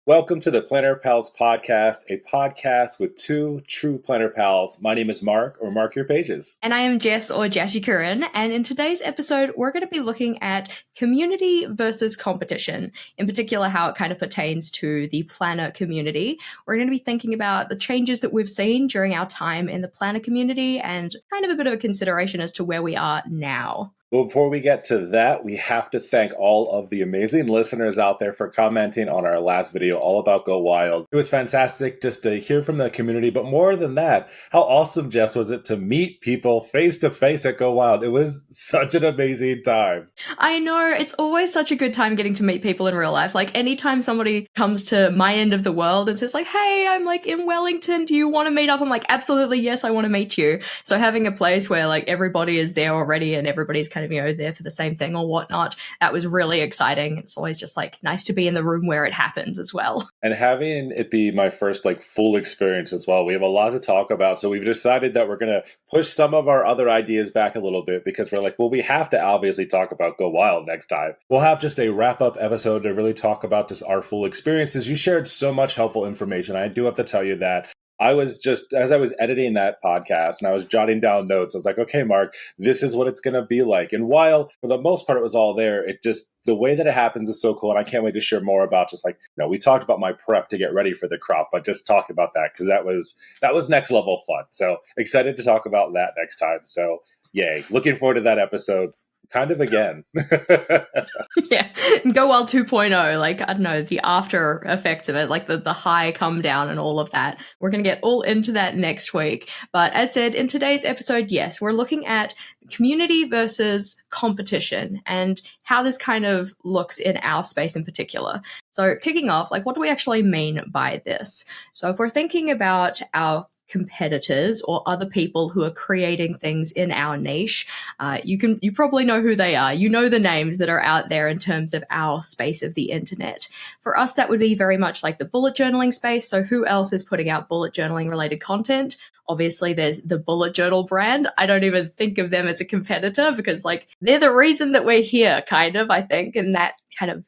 Welcome to the Planner Pals podcast, a podcast with two true Planner Pals. My name is Mark, or Mark Your Pages. And I am Jess, or Jessie Curran. And in today's episode, we're going to be looking at community versus competition, in particular, how it kind of pertains to the planner community. We're going to be thinking about the changes that we've seen during our time in the planner community and kind of a bit of a consideration as to where we are now. Well, before we get to that, we have to thank all of the amazing listeners out there for commenting on our last video all about Go Wild. It was fantastic just to hear from the community, but more than that, how awesome, Jess, was it to meet people face to face at Go Wild? It was such an amazing time. I know, it's always such a good time getting to meet people in real life. Like anytime somebody comes to my end of the world and says like, hey, I'm like in Wellington, do you want to meet up? I'm like, absolutely, yes, I want to meet you. So having a place where like everybody is there already and everybody's kind of, there for the same thing or whatnot. That was really exciting. It's always just like nice to be in the room where it happens as well. And having it be my first like full experience as well. We have a lot to talk about. So we've decided that we're going to push some of our other ideas back a little bit because we're like, well, we have to obviously talk about Go Wild next time. We'll have just a wrap up episode to really talk about just our full experiences. You shared so much helpful information. I do have to tell you that I was just, as I was editing that podcast and I was jotting down notes, I was like, okay, Mark, this is what it's going to be like. And while for the most part it was all there, it just, the way that it happens is so cool. And I can't wait to share more about just like, we talked about my prep to get ready for the crop, but just talking about that because that was next level fun. So excited to talk about that next time. So yay, looking forward to that episode. Kind of again. Yeah. Go Wild 2.0, like, I don't know, the after effects of it, like the high come down and all of that. We're going to get all into that next week. But as said, in today's episode, yes, we're looking at community versus competition and how this kind of looks in our space in particular. So kicking off, like, what do we actually mean by this? So if we're thinking about our competitors or other people who are creating things in our niche, you probably know who they are. You know the names that are out there in terms of our space of the internet. For us, that would be very much like the bullet journaling space. So who else is putting out bullet journaling related content? Obviously, there's the bullet journal brand. I don't even think of them as a competitor because like they're the reason that we're here, kind of, I think. And that kind of,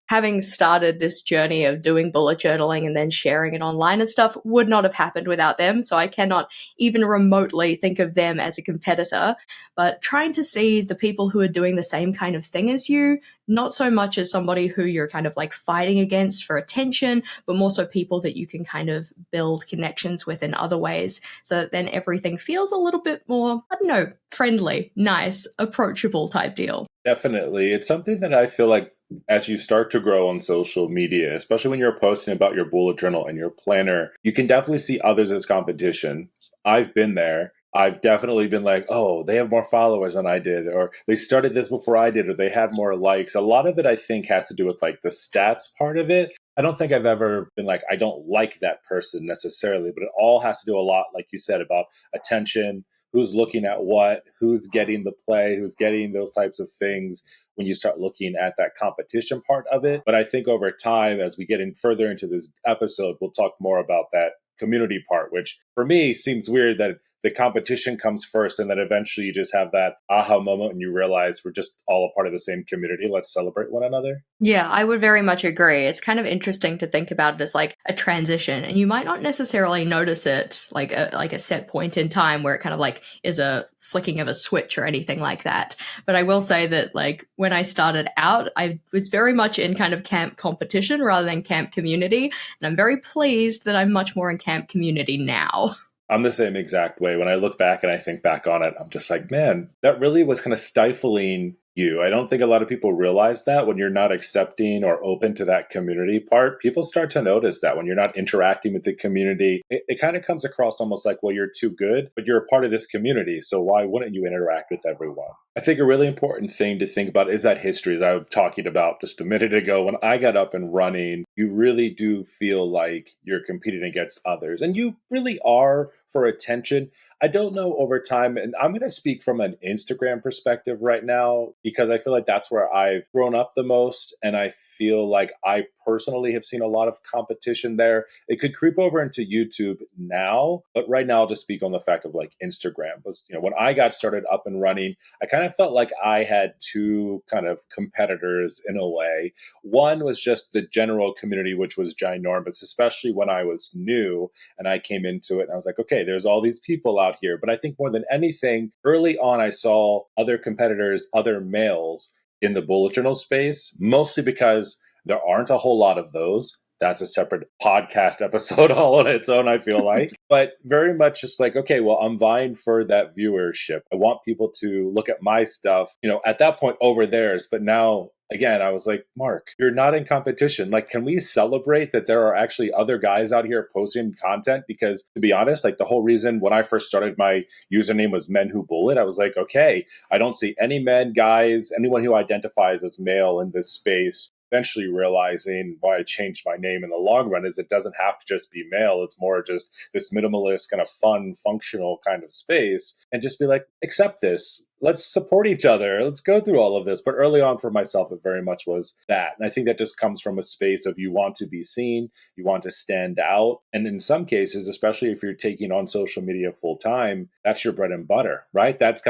having started this journey of doing bullet journaling and then sharing it online and stuff would not have happened without them. So I cannot even remotely think of them as a competitor, but trying to see the people who are doing the same kind of thing as you, not so much as somebody who you're kind of like fighting against for attention, but more so people that you can kind of build connections with in other ways. So that then everything feels a little bit more, I don't know, friendly, nice, approachable type deal. Definitely. It's something that I feel like as you start to grow on social media, especially when you're posting about your bullet journal and your planner, you can definitely see others as competition. I've been there. I've definitely been like, oh, they have more followers than I did, or they started this before I did, or they had more likes. A lot of it, I think, has to do with like the stats part of it. I don't think I've ever been like, I don't like that person necessarily, but it all has to do a lot, like you said, about attention, who's looking at what, who's getting the play, who's getting those types of things when you start looking at that competition part of it. But I think over time, as we get in further into this episode, we'll talk more about that community part, which for me seems weird that the competition comes first and then eventually you just have that aha moment and you realize we're just all a part of the same community. Let's celebrate one another. Yeah, I would very much agree. It's kind of interesting to think about it as like a transition, and you might not necessarily notice it like a set point in time where it kind of like is a flicking of a switch or anything like that. But I will say that like when I started out, I was very much in kind of camp competition rather than camp community, and I'm very pleased that I'm much more in camp community now. I'm the same exact way. When I look back and I think back on it, I'm just like, man, that really was kind of stifling you. I don't think a lot of people realize that when you're not accepting or open to that community part, people start to notice that when you're not interacting with the community, it kind of comes across almost like, well, you're too good, but you're a part of this community. So why wouldn't you interact with everyone? I think a really important thing to think about is that history, as I was talking about just a minute ago. When I got up and running, you really do feel like you're competing against others, and you really are for attention. I don't know over time, and I'm going to speak from an Instagram perspective right now, because I feel like that's where I've grown up the most, and I feel like I personally have seen a lot of competition there. It could creep over into YouTube now, but right now I'll just speak on the fact of like Instagram was, when I got started up and running, I kind of felt like I had two kind of competitors in a way. One was just the general community, which was ginormous, especially when I was new and I came into it and I was like, okay, there's all these people out here. But I think more than anything, early on, I saw other competitors, other males in the bullet journal space, mostly because there aren't a whole lot of those. That's a separate podcast episode all on its own, I feel like. But very much just like, okay, well, I'm vying for that viewership. I want people to look at my stuff, at that point over theirs. But now, again, I was like, Mark, you're not in competition. Like, can we celebrate that there are actually other guys out here posting content? Because to be honest, like the whole reason when I first started, my username was Men Who Bullet. I was like, okay, I don't see any men, guys, anyone who identifies as male in this space. Eventually realizing why I changed my name in the long run is it doesn't have to just be male. It's more just this minimalist kind of fun, functional kind of space, and just be like, accept this. Let's support each other. Let's go through all of this. But early on for myself, it very much was that. And I think that just comes from a space of you want to be seen, you want to stand out. And in some cases, especially if you're taking on social media full time, that's your bread and butter, right? That's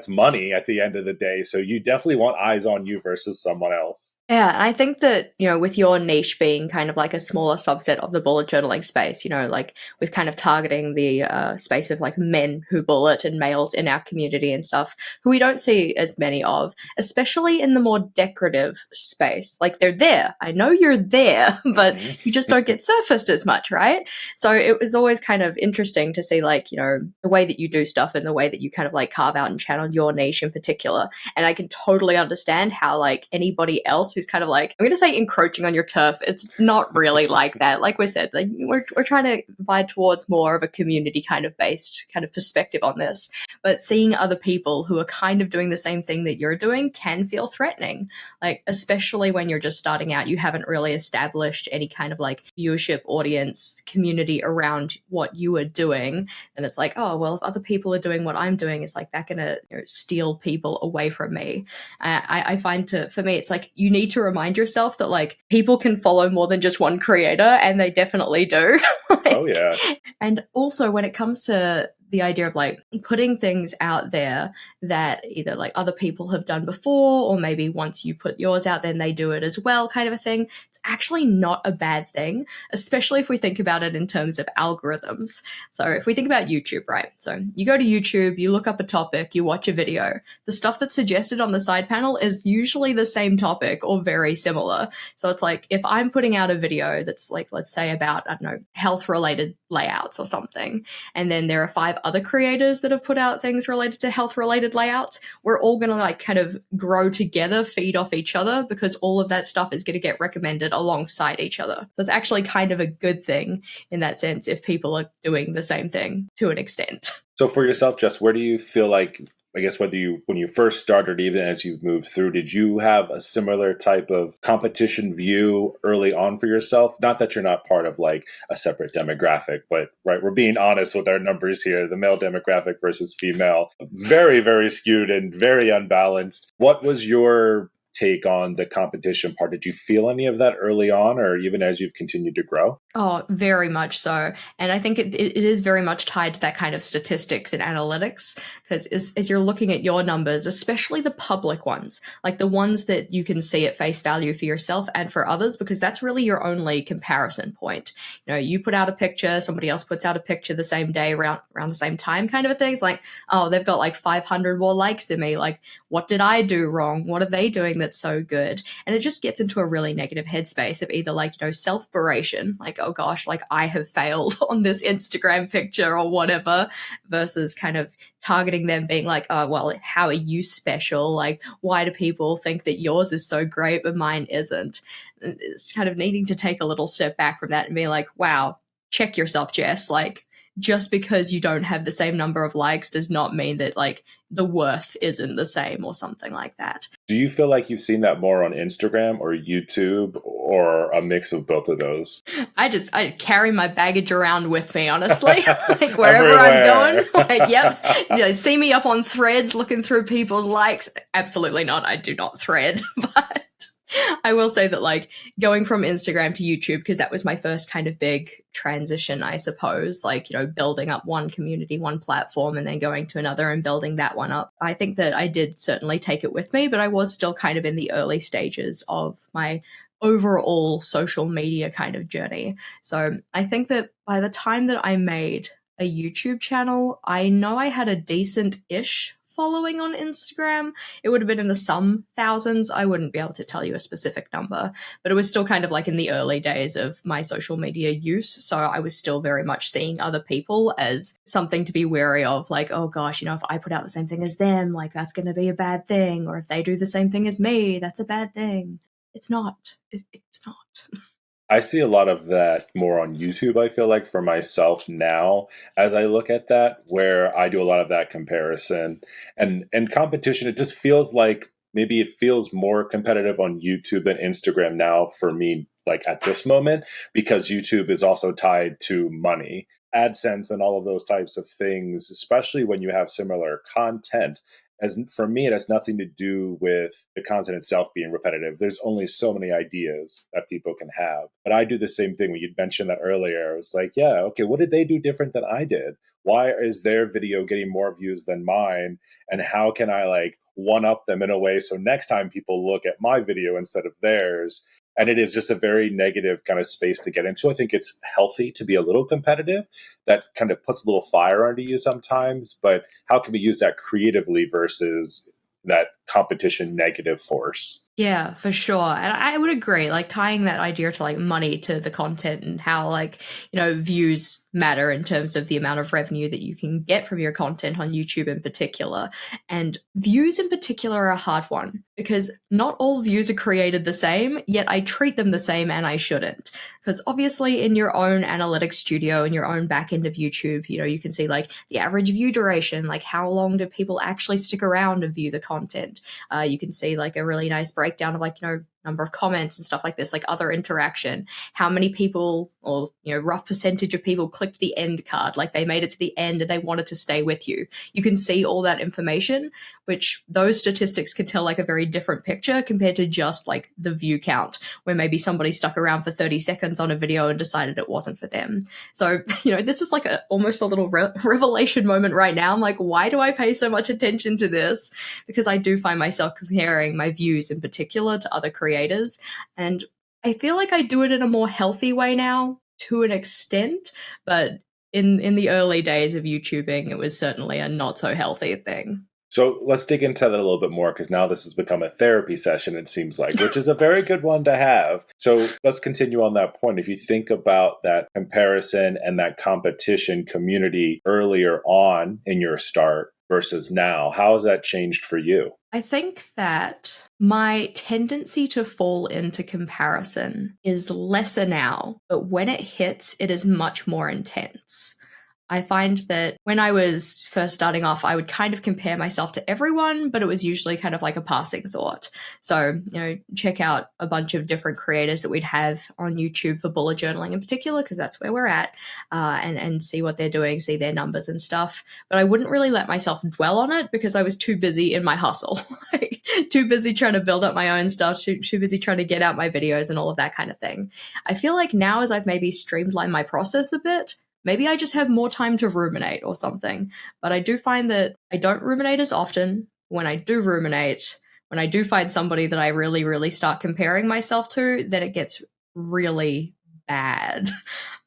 money at the end of the day. So you definitely want eyes on you versus someone else. Yeah, and I think that, with your niche being kind of like a smaller subset of the bullet journaling space, like with kind of targeting the space of like men who bullet and males in our community and stuff, who we don't see as many of, especially in the more decorative space. Like they're there. I know you're there, but you just don't get surfaced as much, right? So it was always kind of interesting to see like, the way that you do stuff and the way that you kind of like carve out and channel your niche in particular. And I can totally understand how like anybody else who's kind of like, I'm going to say encroaching on your turf. It's not really like that. Like we said, like we're trying to vibe towards more of a community kind of based kind of perspective on this. But seeing other people who are kind of doing the same thing that you're doing can feel threatening. Like, especially when you're just starting out, you haven't really established any kind of like viewership, audience, community around what you are doing. And it's like, oh, well, if other people are doing what I'm doing, is like that going to steal people away from me? I find for me, it's like you need to remind yourself that like people can follow more than just one creator, and they definitely do. Oh yeah. And also when it comes to the idea of like putting things out there that either like other people have done before, or maybe once you put yours out, then they do it as well, kind of a thing. It's actually not a bad thing, especially if we think about it in terms of algorithms. So if we think about YouTube, right? So you go to YouTube, you look up a topic, you watch a video. The stuff that's suggested on the side panel is usually the same topic or very similar. So it's like if I'm putting out a video that's like, let's say about, I don't know, health related layouts or something, and then there are 5 other creators that have put out things related to health related layouts, we're all going to like kind of grow together, feed off each other, because all of that stuff is going to get recommended alongside each other. So it's actually kind of a good thing in that sense if people are doing the same thing to an extent. So for yourself, Jess, where do you feel like, I guess when you first started, even as you've moved through, did you have a similar type of competition view early on for yourself? Not that you're not part of like a separate demographic, but right, we're being honest with our numbers here. The male demographic versus female, very, very skewed and very unbalanced. What was your take on the competition part? Did you feel any of that early on, or even as you've continued to grow? Oh, very much so. And I think it is very much tied to that kind of statistics and analytics, because as you're looking at your numbers, especially the public ones, like the ones that you can see at face value for yourself and for others, because that's really your only comparison point. You put out a picture, somebody else puts out a picture the same day around the same time, kind of a thing. It's like, oh, they've got like 500 more likes than me. Like, what did I do wrong? What are they doing that's so good? And it just gets into a really negative headspace of either like, self-beration, like, oh gosh, like I have failed on this Instagram picture or whatever, versus kind of targeting them being like, oh, well, how are you special? Like, why do people think that yours is so great but mine isn't? It's kind of needing to take a little step back from that and be like, wow, check yourself, Jess. Like, just because you don't have the same number of likes does not mean that like the worth isn't the same or something like that. Do you feel like you've seen that more on Instagram or YouTube, or a mix of both of those? I carry my baggage around with me, honestly. Like wherever I'm going, like, yep. See me up on Threads looking through people's likes. Absolutely not. I do not thread, but I will say that, like, going from Instagram to YouTube, because that was my first kind of big transition, I suppose, like, you know, building up one community, one platform, and then going to another and building that one up. I think that I did certainly take it with me, but I was still kind of in the early stages of my overall social media kind of journey. So I think that by the time that I made a YouTube channel, I know I had a decent-ish following on Instagram. It would have been in the some thousands. I wouldn't be able to tell you a specific number, but it was still kind of like in the early days of my social media use. So I was still very much seeing other people as something to be wary of, like, oh gosh, you know, if I put out the same thing as them, like that's going to be a bad thing. Or if they do the same thing as me, that's a bad thing. It's not. It's not. I see a lot of that more on YouTube, I feel like, for myself now as I look at that, where I do a lot of that comparison and competition. It just feels like maybe it feels more competitive on YouTube than Instagram now for me, like at this moment, because YouTube is also tied to money, AdSense, and all of those types of things, especially when you have similar content. As for me, it has nothing to do with the content itself being repetitive. There's only so many ideas that people can have. But I do the same thing. When you mentioned that earlier, I was like, yeah, okay, what did they do different than I did? Why is their video getting more views than mine? And how can I like one up them in a way so next time people look at my video instead of theirs? And it is just a very negative kind of space to get into. I think it's healthy to be a little competitive. That kind of puts a little fire under you sometimes. But how can we use that creatively versus that competition negative force? Yeah, for sure. And I would agree, like tying that idea to like money to the content and how, like, you know, views matter in terms of the amount of revenue that you can get from your content on YouTube in particular. And views in particular are a hard one because not all views are created the same, yet I treat them the same and I shouldn't. Because obviously in your own analytics studio, in your own back end of YouTube, you know, you can see like the average view duration, like how long do people actually stick around and view the content. You can see like a really nice breakdown of like, you know, number of comments and stuff like this, like other interaction, how many people or, you know, rough percentage of people clicked the end card, like they made it to the end and they wanted to stay with you. You can see all that information, which those statistics can tell like a very different picture compared to just like the view count, where maybe somebody stuck around for 30 seconds on a video and decided it wasn't for them. So, you know, this is like almost a little revelation moment right now. I'm like, why do I pay so much attention to this? Because I do find myself comparing my views in particular to other creators. And I feel like I do it in a more healthy way now to an extent, but in the early days of YouTubing, it was certainly a not so healthy thing. So let's dig into that a little bit more, because now this has become a therapy session, it seems like, which is a very good one to have. So let's continue on that point. If you think about that comparison and that competition community earlier on in your start versus now, how has that changed for you? I think that my tendency to fall into comparison is lesser now, but when it hits, it is much more intense. I find that when I was first starting off, I would kind of compare myself to everyone, but it was usually kind of like a passing thought. So, you know, check out a bunch of different creators that we'd have on YouTube for bullet journaling in particular, because that's where we're at, and see what they're doing, see their numbers and stuff. But I wouldn't really let myself dwell on it because I was too busy in my hustle, like, too busy trying to build up my own stuff, too busy trying to get out my videos and all of that kind of thing. I feel like now, as I've maybe streamlined my process a bit, maybe I just have more time to ruminate or something. But I do find that I don't ruminate as often. When I do ruminate, when I do find somebody that I really, really start comparing myself to, then it gets really bad.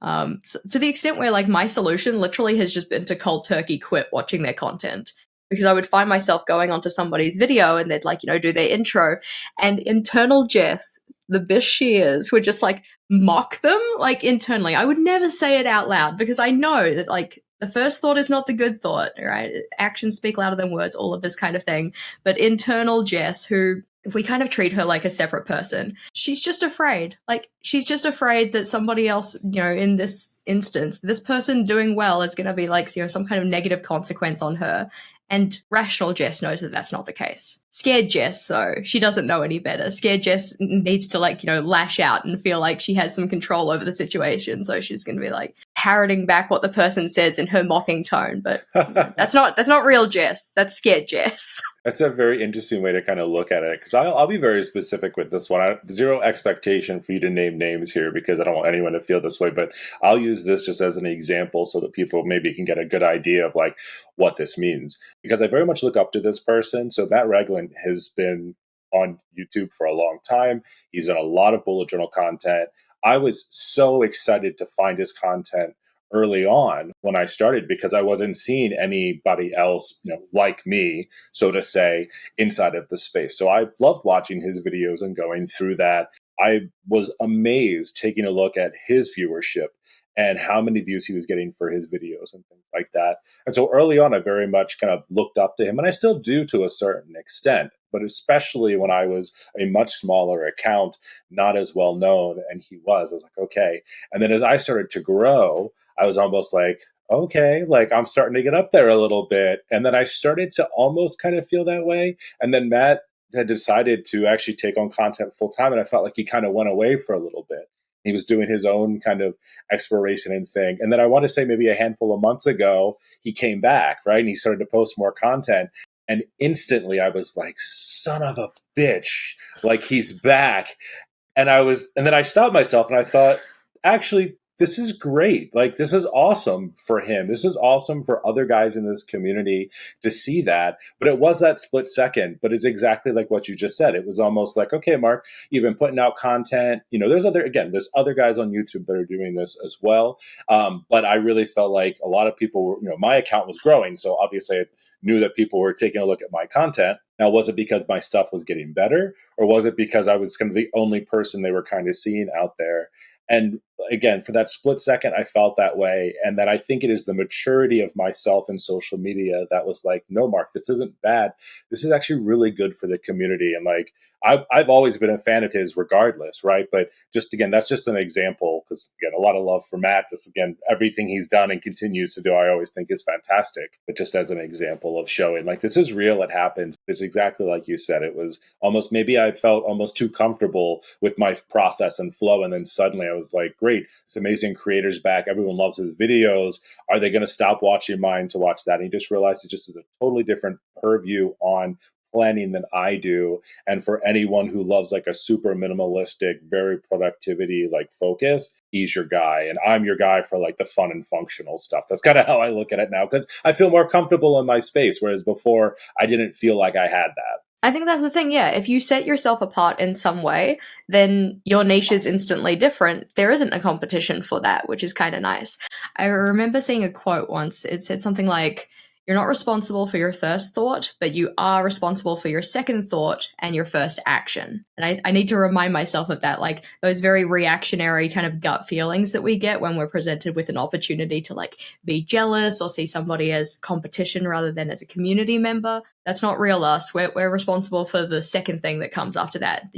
So to the extent where like my solution literally has just been to cold turkey quit watching their content. Because I would find myself going onto somebody's video and they'd like, you know, do their intro, and internal Jess, the bitch she is, would just like mock them like internally. I would never say it out loud because I know that like the first thought is not the good thought, right? Actions speak louder than words, all of this kind of thing. But internal Jess, who, if we kind of treat her like a separate person, she's just afraid. Like, she's just afraid that somebody else, you know, in this instance, this person doing well is going to be like, you know, some kind of negative consequence on her. And rational Jess knows that that's not the case. Scared Jess, though, she doesn't know any better. Scared Jess needs to, like, you know, lash out and feel like she has some control over the situation. So she's going to be like, parroting back what the person says in her mocking tone. But that's not real Jess. That's scared Jess. That's a very interesting way to kind of look at it, because I'll be very specific with this one. Zero expectation for you to name names here, because I don't want anyone to feel this way, but I'll use this just as an example so that people maybe can get a good idea of like what this means, because I very much look up to this person. So Matt Regland has been on YouTube for a long time. He's done a lot of bullet journal content. I was so excited to find his content early on when I started, because I wasn't seeing anybody else, like me, so to say, inside of the space. So I loved watching his videos and going through that. I was amazed taking a look at his viewership and how many views he was getting for his videos and things like that. And so early on, I very much kind of looked up to him, and I still do to a certain extent, but especially when I was a much smaller account, not as well known, and he was, I was like, okay. And then as I started to grow, I was almost like, okay, like I'm starting to get up there a little bit. And then I started to almost kind of feel that way. And then Matt had decided to actually take on content full time. And I felt like he kind of went away for a little bit. He was doing his own kind of exploration and thing. And then I want to say maybe a handful of months ago, he came back, right? And he started to post more content. And instantly I was like, son of a bitch, like he's back. And then I stopped myself and I thought, actually, this is great. Like, this is awesome for him. This is awesome for other guys in this community to see that. But it was that split second. But it's exactly like what you just said. It was almost like, okay, Mark, you've been putting out content. There's other guys on YouTube that are doing this as well. But I really felt like a lot of people were, my account was growing. So obviously I knew that people were taking a look at my content. Now, was it because my stuff was getting better, or was it because I was kind of the only person they were kind of seeing out there? And again, for that split second, I felt that way. And then I think it is the maturity of myself in social media that was like, no, Mark, this isn't bad. This is actually really good for the community. And like, I've always been a fan of his regardless, right? But just again, that's just an example, because again, a lot of love for Matt. Just again, everything he's done and continues to do, I always think is fantastic. But just as an example of showing like, this is real, it happened. It's exactly like you said. It was almost, maybe I felt almost too comfortable with my process and flow. And then suddenly I was like, great, this amazing creator's back. Everyone loves his videos. Are they going to stop watching mine to watch that? And you just realize it just is a totally different purview on planning than I do. And for anyone who loves like a super minimalistic, very productivity like focus, he's your guy. And I'm your guy for like the fun and functional stuff. That's kind of how I look at it now, because I feel more comfortable in my space, whereas before I didn't feel like I had that. I think that's the thing, yeah. If you set yourself apart in some way, then your niche is instantly different. There isn't a competition for that, which is kind of nice. I remember seeing a quote once. It said something like, you're not responsible for your first thought, but you are responsible for your second thought and your first action. And I need to remind myself of that, like those very reactionary kind of gut feelings that we get when we're presented with an opportunity to like be jealous or see somebody as competition rather than as a community member. That's not real us. We're responsible for the second thing that comes after that.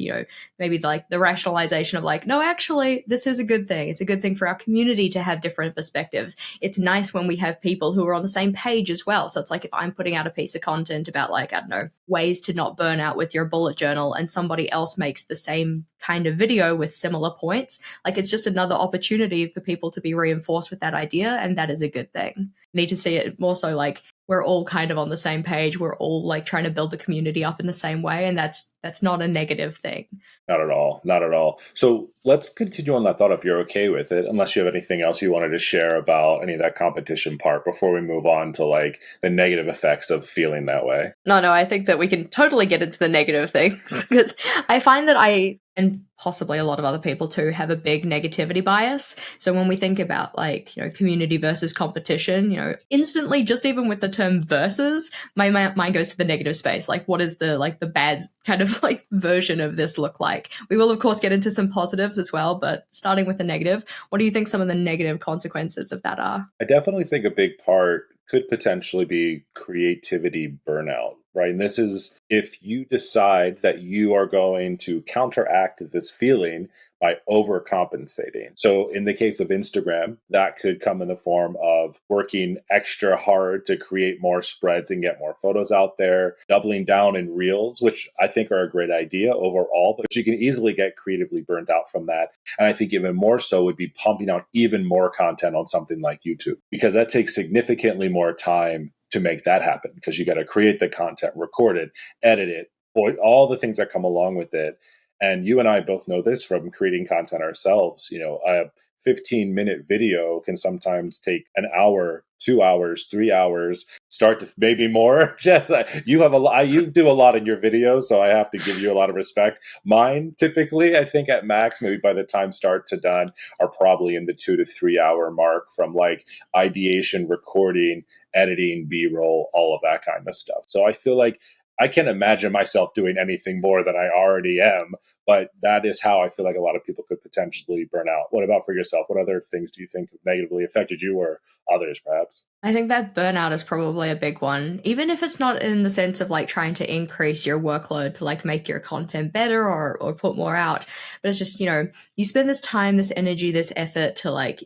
Maybe like the rationalization of like, no, actually, this is a good thing. It's a good thing for our community to have different perspectives. It's nice when we have people who are on the same page as well. So it's like if I'm putting out a piece of content about like, I don't know, ways to not burn out with your bullet journal, and somebody else makes the same kind of video with similar points, like it's just another opportunity for people to be reinforced with that idea. And that is a good thing. Need to see it more so like we're all kind of on the same page. We're all like trying to build the community up in the same way. And that's not a negative thing. Not at all. Not at all. So let's continue on that thought if you're okay with it, unless you have anything else you wanted to share about any of that competition part before we move on to like the negative effects of feeling that way. No, I think that we can totally get into the negative things, because I find that I, and possibly a lot of other people too, have a big negativity bias. So when we think about like, community versus competition, instantly, just even with the term versus, my mind goes to the negative space. Like, what is the bad kind of like version of this look like? We will of course get into some positives as well, but starting with the negative, what do you think some of the negative consequences of that are? I definitely think a big part could potentially be creativity burnout. right? And this is if you decide that you are going to counteract this feeling by overcompensating. So in the case of Instagram, that could come in the form of working extra hard to create more spreads and get more photos out there, doubling down in reels, which I think are a great idea overall, but you can easily get creatively burnt out from that. And I think even more so would be pumping out even more content on something like YouTube, because that takes significantly more time to make that happen, because you got to create the content, record it, edit it, all the things that come along with it. And you and I both know this from creating content ourselves. A 15-minute video can sometimes take an hour, 2 hours, 3 hours, start to maybe more. Just you have a lot, you do a lot in your videos, so I have to give you a lot of respect. Mine typically, I think at max, maybe by the time start to done, are probably in the 2 to 3 hour mark, from like ideation, recording, editing, B-roll, all of that kind of stuff. So I feel like I can't imagine myself doing anything more than I already am, but that is how I feel like a lot of people could potentially burn out. What about for yourself? What other things do you think negatively affected you, or others perhaps? I think that burnout is probably a big one, even if it's not in the sense of like trying to increase your workload to like make your content better or put more out. But it's just, you spend this time, this energy, this effort to like,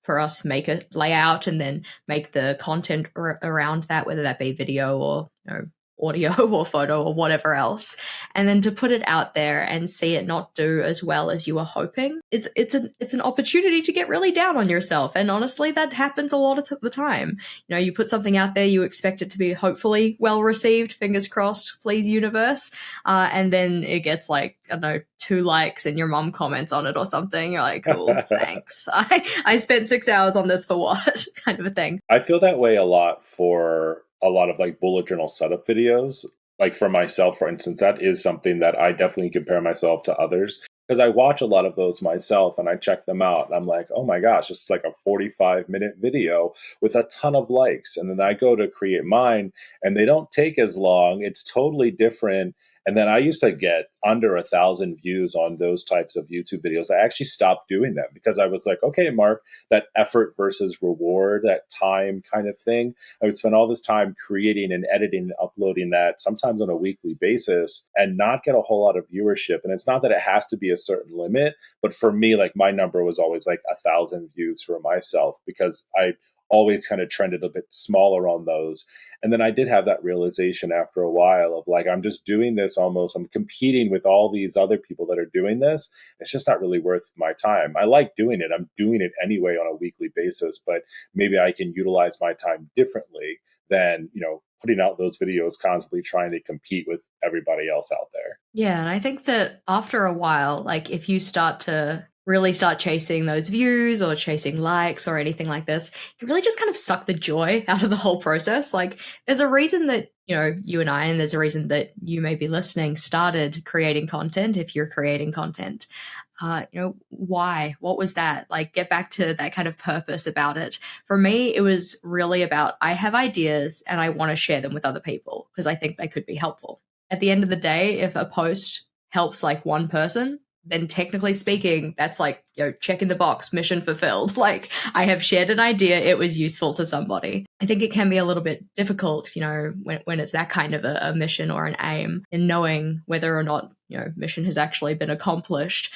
for us, make a layout and then make the content around that, whether that be video or, audio or photo or whatever else, and then to put it out there and see it not do as well as you were hoping, it's an opportunity to get really down on yourself. And honestly, that happens a lot of the time. You put something out there, you expect it to be hopefully well received, fingers crossed, please universe, and then it gets like, I don't know, 2 likes and your mom comments on it or something. You're like, oh, thanks. I spent 6 hours on this for what? Kind of a thing. I feel that way a lot for a lot of like bullet journal setup videos. Like for myself, for instance, that is something that I definitely compare myself to others, because I watch a lot of those myself and I check them out and I'm like, oh my gosh, it's like a 45-minute video with a ton of likes. And then I go to create mine and they don't take as long. It's totally different. And then I used to get under 1,000 views on those types of YouTube videos. I actually stopped doing them because I was like, okay, Mark, that effort versus reward, that time kind of thing. I would spend all this time creating and editing and uploading that sometimes on a weekly basis and not get a whole lot of viewership. And it's not that it has to be a certain limit, but for me, like my number was always like 1,000 views for myself, because I always kind of trended a bit smaller on those. And then I did have that realization after a while of like, I'm just doing this almost, I'm competing with all these other people that are doing this. It's just not really worth my time. I like doing it. I'm doing it anyway on a weekly basis, but maybe I can utilize my time differently than, putting out those videos, constantly trying to compete with everybody else out there. Yeah, and I think that after a while, like if you really start chasing those views or chasing likes or anything like this, you really just kind of suck the joy out of the whole process. Like there's a reason that, you and I, and there's a reason that you may be listening, started creating content if you're creating content. Why? What was that? Like, get back to that kind of purpose about it. For me, it was really about, I have ideas and I want to share them with other people because I think they could be helpful. At the end of the day, if a post helps like one person, then technically speaking, that's like, check in the box, mission fulfilled. Like I have shared an idea, it was useful to somebody. I think it can be a little bit difficult, when it's that kind of a mission or an aim, in knowing whether or not, mission has actually been accomplished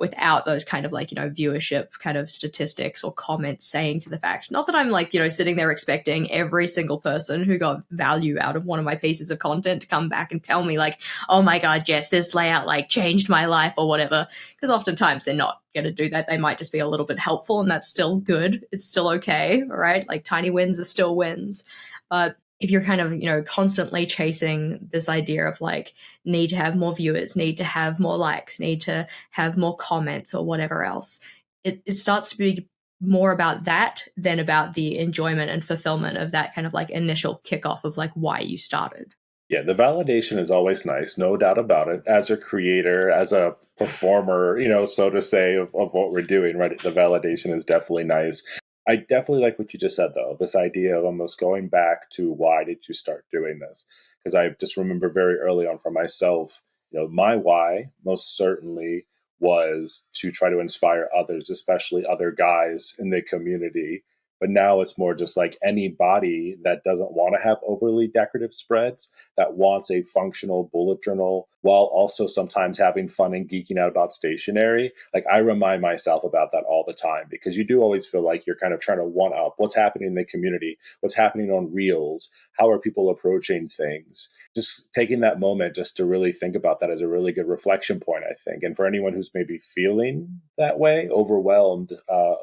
without those kind of like, viewership kind of statistics or comments saying to the fact. Not that I'm like, sitting there expecting every single person who got value out of one of my pieces of content to come back and tell me like, oh my God, Jess, this layout like changed my life or whatever. Because oftentimes they're not going to do that. They might just be a little bit helpful and that's still good. It's still okay, right? Like tiny wins are still wins. But if you're kind of, constantly chasing this idea of like, need to have more viewers, need to have more likes, need to have more comments or whatever else, it starts to be more about that than about the enjoyment and fulfillment of that kind of like initial kickoff of like why you started. Yeah, the validation is always nice, no doubt about it. As a creator, as a performer, so to say, of what we're doing, right? The validation is definitely nice. I definitely like what you just said, though, this idea of almost going back to why did you start doing this? Because I just remember very early on for myself, my why most certainly was to try to inspire others, especially other guys in the community, But now it's more just like any body that doesn't want to have overly decorative spreads, that wants a functional bullet journal while also sometimes having fun and geeking out about stationery. Like I remind myself about that all the time, because you do always feel like you're kind of trying to one up what's happening in the community, what's happening on reels, how are people approaching things. Just taking that moment just to really think about that is a really good reflection point, I think. And for anyone who's maybe feeling that way, overwhelmed,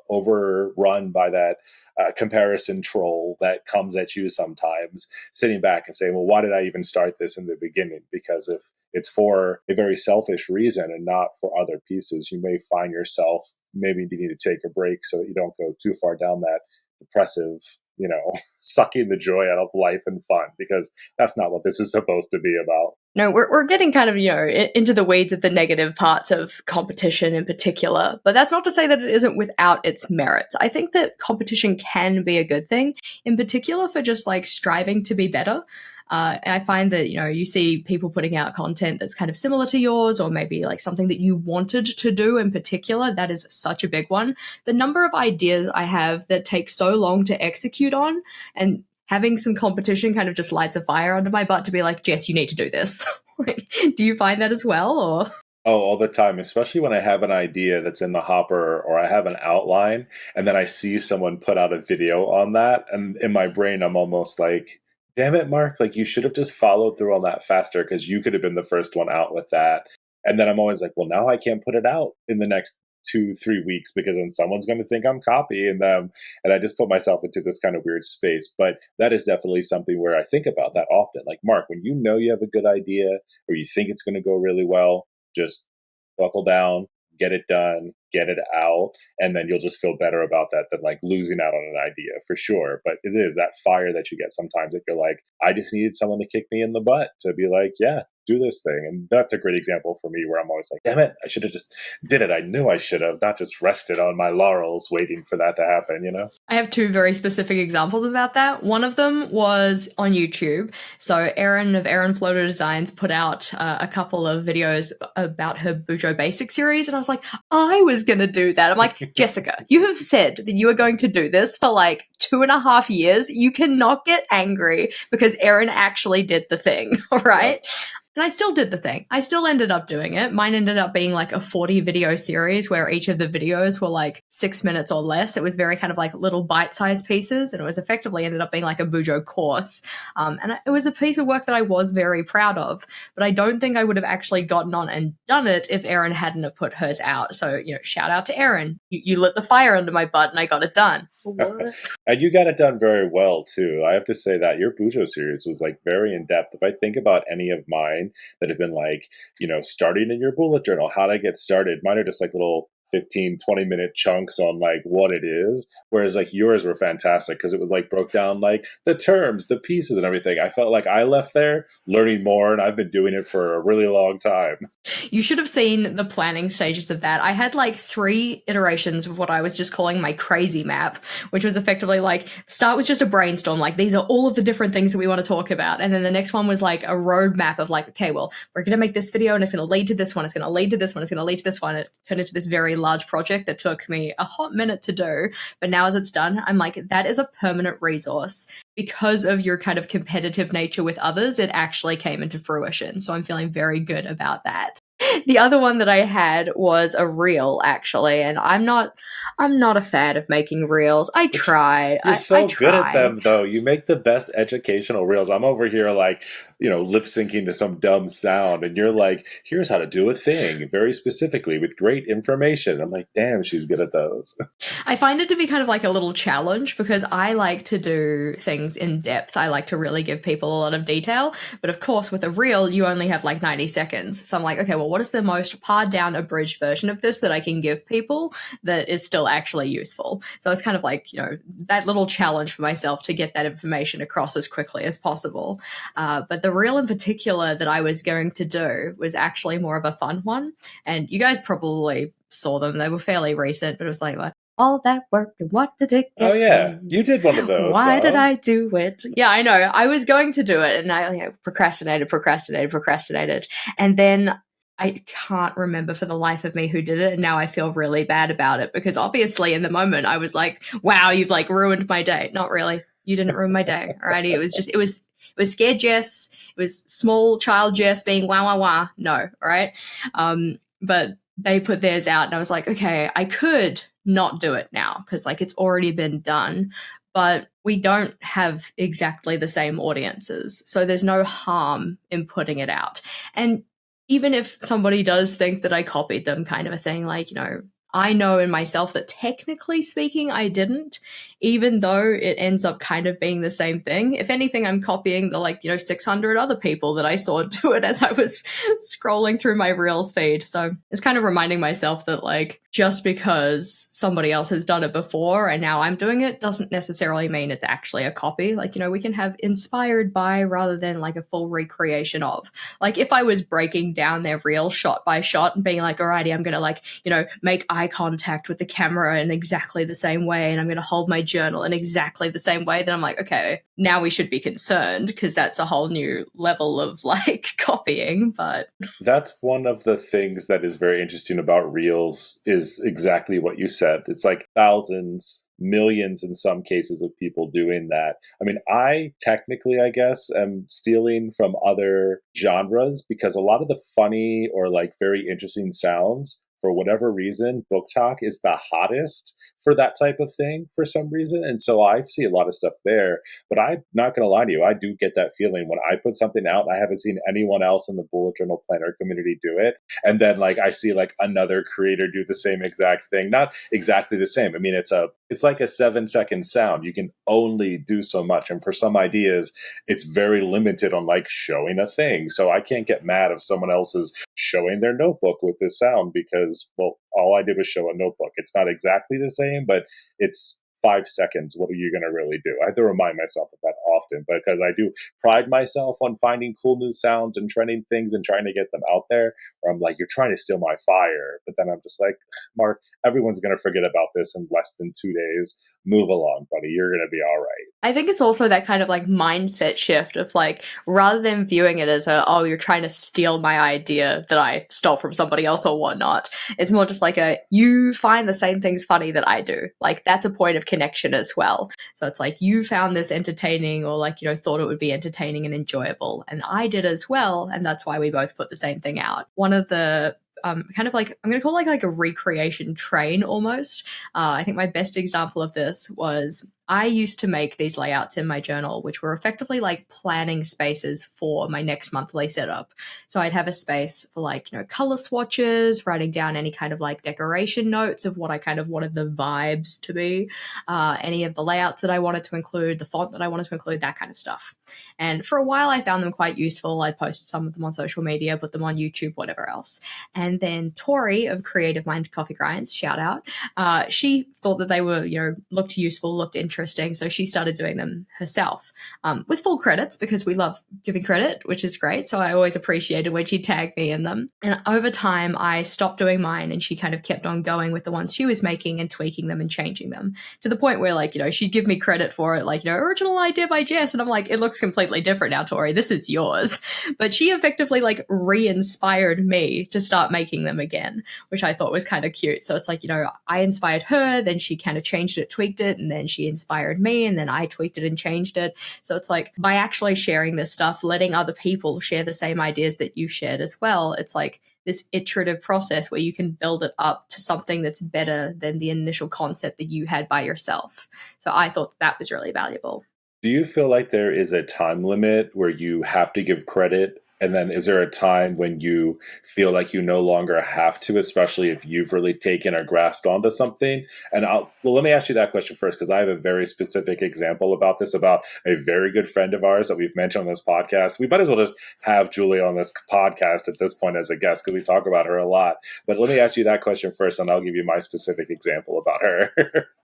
overrun by that comparison troll that comes at you sometimes, sitting back and saying, well, why did I even start this in the beginning? Because if it's for a very selfish reason and not for other pieces, you may find yourself maybe needing to take a break so that you don't go too far down that depressive, sucking the joy out of life and fun, because that's not what this is supposed to be about. No, we're getting kind of, into the weeds of the negative parts of competition in particular, but that's not to say that it isn't without its merits. I think that competition can be a good thing, in particular for just like striving to be better. And I find that, you see people putting out content that's kind of similar to yours, or maybe like something that you wanted to do in particular. That is such a big one. The number of ideas I have that take so long to execute on, and having some competition kind of just lights a fire under my butt to be like, Jess, you need to do this. Do you find that as well? Or? Oh, all the time, especially when I have an idea that's in the hopper or I have an outline and then I see someone put out a video on that. And in my brain, I'm almost like, damn it, Mark, like you should have just followed through on that faster, because you could have been the first one out with that. And then I'm always like, well, now I can't put it out in the next 2-3 weeks because then someone's going to think I'm copying them. And I just put myself into this kind of weird space. But that is definitely something where I think about that often. Like, Mark, when you know you have a good idea or you think it's going to go really well, just buckle down, get it done, get it out, and then you'll just feel better about that than like losing out on an idea, for sure. But it is that fire that you get sometimes that you're like, I just needed someone to kick me in the butt to be like, yeah, do this thing. And that's a great example for me where I'm always like, damn it, I should have just did it. I knew I should have, not just rested on my laurels waiting for that to happen, I have two very specific examples about that. One of them was on YouTube. So Erin of Erin Floater Designs put out a couple of videos about her Bujo Basic series. And I was like, I was going to do that. I'm like, Jessica, you have said that you are going to do this for like 2.5 years. You cannot get angry because Erin actually did the thing, right? Yeah. And I still did the thing. I still ended up doing it. Mine ended up being like a 40 video series where each of the videos were like 6 minutes or less. It was very kind of like little bite-sized pieces, and it was effectively ended up being like a Bujo course. And it was a piece of work that I was very proud of, but I don't think I would have actually gotten on and done it if Erin hadn't have put hers out. So, shout out to Erin. You lit the fire under my butt and I got it done. And you got it done very well too. I have to say that your Bujo series was like very in depth. If I think about any of mine that have been like, starting in your bullet journal, how to get started, mine are just like little 15-20 minute chunks on like what it is, whereas like yours were fantastic because it was like broke down like the terms, the pieces, and everything. I felt like I left there learning more, and I've been doing it for a really long time. You should have seen the planning stages of that. I had like 3 iterations of what I was just calling my crazy map, which was effectively like start with just a brainstorm, like these are all of the different things that we want to talk about, and then the next one was like a roadmap of like, okay, well, we're going to make this video and it's going to lead to this one, it's going to lead to this one, it's going to lead to this one. It turned into this very large project that took me a hot minute to do, but now as it's done, I'm like, that is a permanent resource. Because of your kind of competitive nature with others, it actually came into fruition. So I'm feeling very good about that. The other one that I had was a reel, actually, and I'm not a fan of making reels. I try. You're so good at them, though. You make the best educational reels. I'm over here like, lip syncing to some dumb sound, and you're like, here's how to do a thing very specifically with great information. I'm like, damn, she's good at those. I find it to be kind of like a little challenge because I like to do things in depth. I like to really give people a lot of detail, but of course with a reel, you only have like 90 seconds. So I'm like, okay, well, what is the most pared down, abridged version of this that I can give people that is still actually useful? So it's kind of like, that little challenge for myself to get that information across as quickly as possible. But the reel in particular that I was going to do was actually more of a fun one. And you guys probably saw them. They were fairly recent, but it was like, what? All that work and what did it get? Oh yeah, you did one of those. Why did I do it? Yeah, I know. I was going to do it, and I procrastinated, and then I can't remember for the life of me who did it, and now I feel really bad about it because obviously in the moment I was like, wow, you've like ruined my day. Not really. You didn't ruin my day. Alrighty. It was scared Jess. It was small child Jess being wah wah wah. No, all right. But they put theirs out and I was like, okay, I could not do it now because like it's already been done, but we don't have exactly the same audiences. So there's no harm in putting it out. And even if somebody does think that I copied them, kind of a thing, like, I know in myself that technically speaking, I didn't, even though it ends up kind of being the same thing. If anything, I'm copying the 600 other people that I saw do it as I was scrolling through my Reels feed. So it's kind of reminding myself that like, just because somebody else has done it before and now I'm doing it doesn't necessarily mean it's actually a copy. Like, we can have inspired by rather than like a full recreation of. Like if I was breaking down their reel shot by shot and being like, alrighty, I'm going to make eye contact with the camera in exactly the same way and I'm going to hold my journal in exactly the same way, then I'm like, okay, now we should be concerned because that's a whole new level of like copying. But that's one of the things that is very interesting about reels is exactly what you said. It's like thousands, millions in some cases of people doing that. I mean, I technically, I guess, am stealing from other genres because a lot of the funny or like very interesting sounds, for whatever reason, Book Talk is the hottest for that type of thing for some reason. And so I see a lot of stuff there. But I'm not going to lie to you, I do get that feeling when I put something out and I haven't seen anyone else in the bullet journal planner community do it. And then like I see like another creator do the same exact thing. Not exactly the same. I mean, it's like a 7-second sound. You can only do so much. And for some ideas, it's very limited on like showing a thing. So I can't get mad if someone else is showing their notebook with this sound because, well, all I did was show a notebook. It's not exactly the same, but it's 5 seconds. What are you going to really do? I have to remind myself of that often because I do pride myself on finding cool new sounds and trending things and trying to get them out there. Where I'm like, you're trying to steal my fire. But then I'm just like, Mark, everyone's going to forget about this in less than 2 days. Move along, buddy. You're going to be all right. I think it's also that kind of like mindset shift of like, rather than viewing it as oh, you're trying to steal my idea that I stole from somebody else or whatnot. It's more just like you find the same things funny that I do. Like that's a point of connection as well. So it's like you found this entertaining or like, thought it would be entertaining and enjoyable. And I did as well. And that's why we both put the same thing out. One of the kind of like, I'm going to call it like a recreation train almost. I think my best example of this was I used to make these layouts in my journal, which were effectively like planning spaces for my next monthly setup. So I'd have a space for like, color swatches, writing down any kind of like decoration notes of what I kind of wanted the vibes to be, any of the layouts that I wanted to include, the font that I wanted to include, that kind of stuff. And for a while, I found them quite useful. I posted some of them on social media, put them on YouTube, whatever else. And then Tory of Creative Mind Coffee Grinds, shout out, she thought that they were, looked useful, looked interesting. So she started doing them herself with full credits because we love giving credit, which is great. So I always appreciated when she tagged me in them. And over time, I stopped doing mine and she kind of kept on going with the ones she was making and tweaking them and changing them to the point where like, she'd give me credit for it, like, original idea by Jess. And I'm like, it looks completely different now, Tori. This is yours. But she effectively like re-inspired me to start making them again, which I thought was kind of cute. So it's like, I inspired her, then she kind of changed it, tweaked it, and then she inspired me, and then I tweaked it and changed it. So it's like by actually sharing this stuff, letting other people share the same ideas that you shared as well, it's like this iterative process where you can build it up to something that's better than the initial concept that you had by yourself. So I thought that was really valuable. Do you feel like there is a time limit where you have to give credit? And then is there a time when you feel like you no longer have to, especially if you've really taken or grasped onto something? And let me ask you that question first, because I have a very specific example about this, about a very good friend of ours that we've mentioned on this podcast. We might as well just have Julie on this podcast at this point as a guest because we talk about her a lot. But let me ask you that question first, and I'll give you my specific example about her.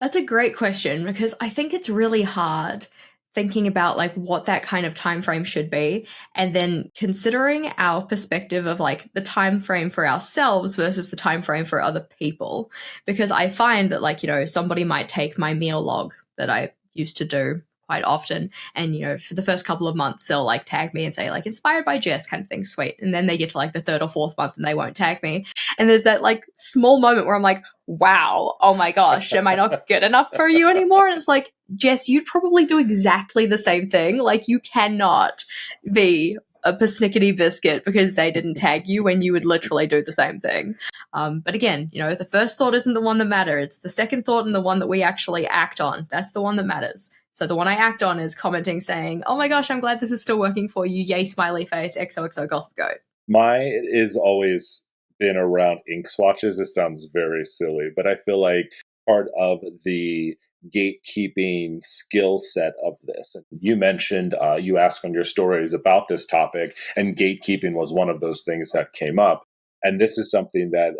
That's a great question because I think it's really hard thinking about like what that kind of time frame should be and then considering our perspective of like the time frame for ourselves versus the time frame for other people, because I find that like somebody might take my meal log that I used to do quite often. And, for the first couple of months, they'll like tag me and say like inspired by Jess kind of thing. Sweet. And then they get to like the third or fourth month and they won't tag me. And there's that like small moment where I'm like, wow, oh my gosh, am I not good enough for you anymore? And it's like, Jess, you'd probably do exactly the same thing. Like you cannot be a persnickety biscuit because they didn't tag you when you would literally do the same thing. But again, the first thought isn't the one that matters. It's the second thought and the one that we actually act on. That's the one that matters. So the one I act on is commenting saying, oh my gosh, I'm glad this is still working for you. Yay, smiley face, XOXO gossip goat. Mine is always been around ink swatches. It sounds very silly, but I feel like part of the gatekeeping skill set of this. And you mentioned, you asked on your stories about this topic, and gatekeeping was one of those things that came up. And this is something that,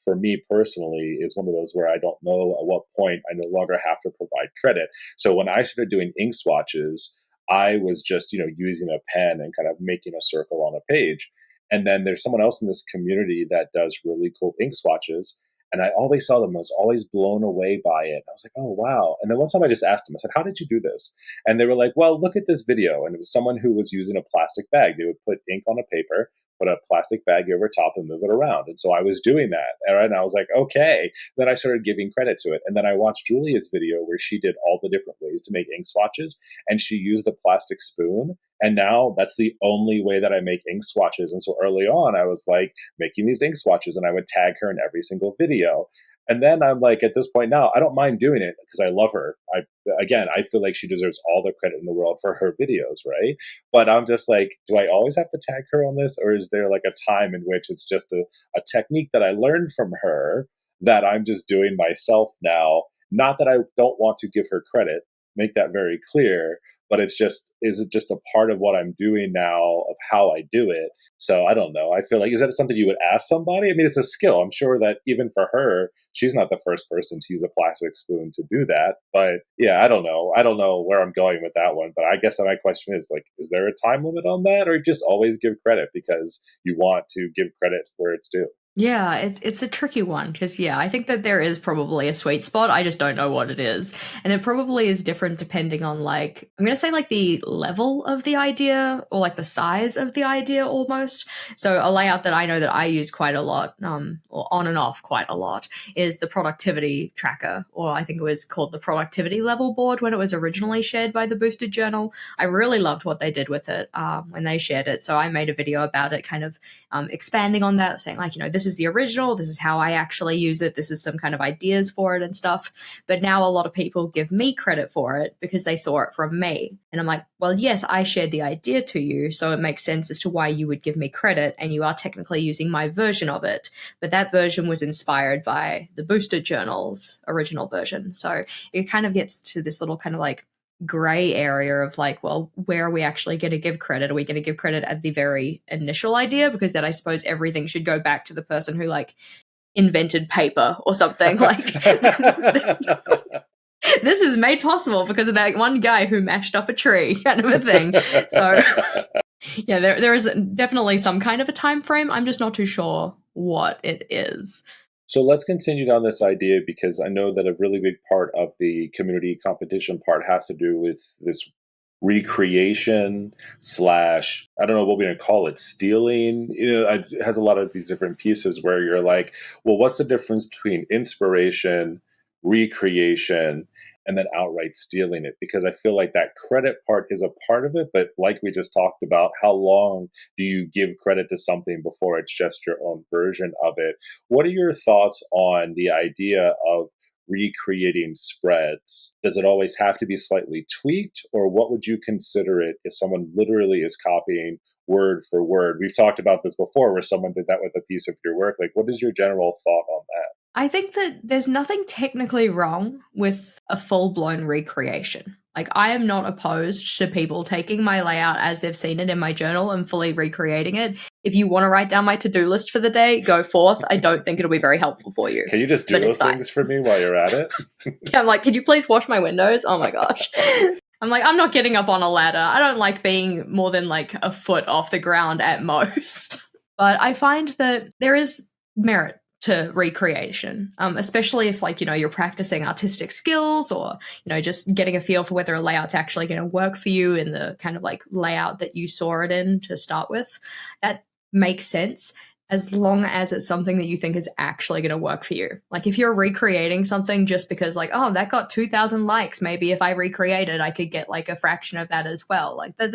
for me personally, is one of those where I don't know at what point I no longer have to provide credit. So when I started doing ink swatches, I was just, using a pen and kind of making a circle on a page. And then there's someone else in this community that does really cool ink swatches. And I always saw them. I was always blown away by it. I was like, oh, wow. And then one time I just asked them, I said, how did you do this? And they were like, well, look at this video. And it was someone who was using a plastic bag. They would put ink on a paper, put a plastic bag over top and move it around. And so I was doing that. And I was like, okay. Then I started giving credit to it. And then I watched Julia's video where she did all the different ways to make ink swatches. And she used a plastic spoon. And now that's the only way that I make ink swatches. And so early on, I was like making these ink swatches and I would tag her in every single video. And then I'm like, at this point now, I don't mind doing it because I love her. I feel like she deserves all the credit in the world for her videos, right? But I'm just like, do I always have to tag her on this? Or is there like a time in which it's just a technique that I learned from her that I'm just doing myself now? Not that I don't want to give her credit, make that very clear, but is it just a part of what I'm doing now of how I do it? So I don't know. I feel like, is that something you would ask somebody? I mean, it's a skill. I'm sure that even for her, she's not the first person to use a plastic spoon to do that. But yeah, I don't know. I don't know where I'm going with that one. But I guess my question is like, is there a time limit on that, or just always give credit because you want to give credit where it's due? Yeah, it's a tricky one because, I think that there is probably a sweet spot. I just don't know what it is. And it probably is different depending on like, I'm going to say like the level of the idea or like the size of the idea almost. So a layout that I know that I use quite a lot, or on and off quite a lot, is the productivity tracker, or I think it was called the productivity level board when it was originally shared by the Boosted Journal. I really loved what they did with it when they shared it. So I made a video about it, kind of expanding on that, saying like, this is the original, this is how I actually use it, this is some kind of ideas for it and stuff. But now a lot of people give me credit for it because they saw it from me. And I'm like, well, yes, I shared the idea to you, so it makes sense as to why you would give me credit, and you are technically using my version of it. But that version was inspired by the Boosted Journal's original version. So it kind of gets to this little kind of like gray area of like, well, where are we actually going to give credit? Are we going to give credit at the very initial idea? Because then I suppose everything should go back to the person who like invented paper or something. Like this is made possible because of that one guy who mashed up a tree, kind of a thing. So yeah, there is definitely some kind of a time frame. I'm just not too sure what it is. So let's continue down this idea, because I know that a really big part of the community competition part has to do with this recreation slash, I don't know what we're going to call it, stealing. It has a lot of these different pieces where you're like, well, what's the difference between inspiration, recreation, and then outright stealing it? Because I feel like that credit part is a part of it, but like we just talked about, how long do you give credit to something before it's just your own version of it? What are your thoughts on the idea of recreating spreads? Does it always have to be slightly tweaked, or what would you consider it if someone literally is copying word for word? We've talked about this before where someone did that with a piece of your work. Like, what is your general thought on that? I think that there's nothing technically wrong with a full-blown recreation. Like, I am not opposed to people taking my layout as they've seen it in my journal and fully recreating it. If you want to write down my to-do list for the day, go forth. I don't think it'll be very helpful for you. Can you just do those things for me while you're at it? Yeah, I'm like, could you please wash my windows? Oh my gosh. I'm like, I'm not getting up on a ladder. I don't like being more than like a foot off the ground at most. But I find that there is merit to recreation, especially if like, you're practicing artistic skills or, just getting a feel for whether a layout's actually going to work for you in the kind of like layout that you saw it in to start with. That makes sense as long as it's something that you think is actually going to work for you. Like if you're recreating something just because like, oh, that got 2,000 likes, maybe if I recreate it, I could get like a fraction of that as well. Like that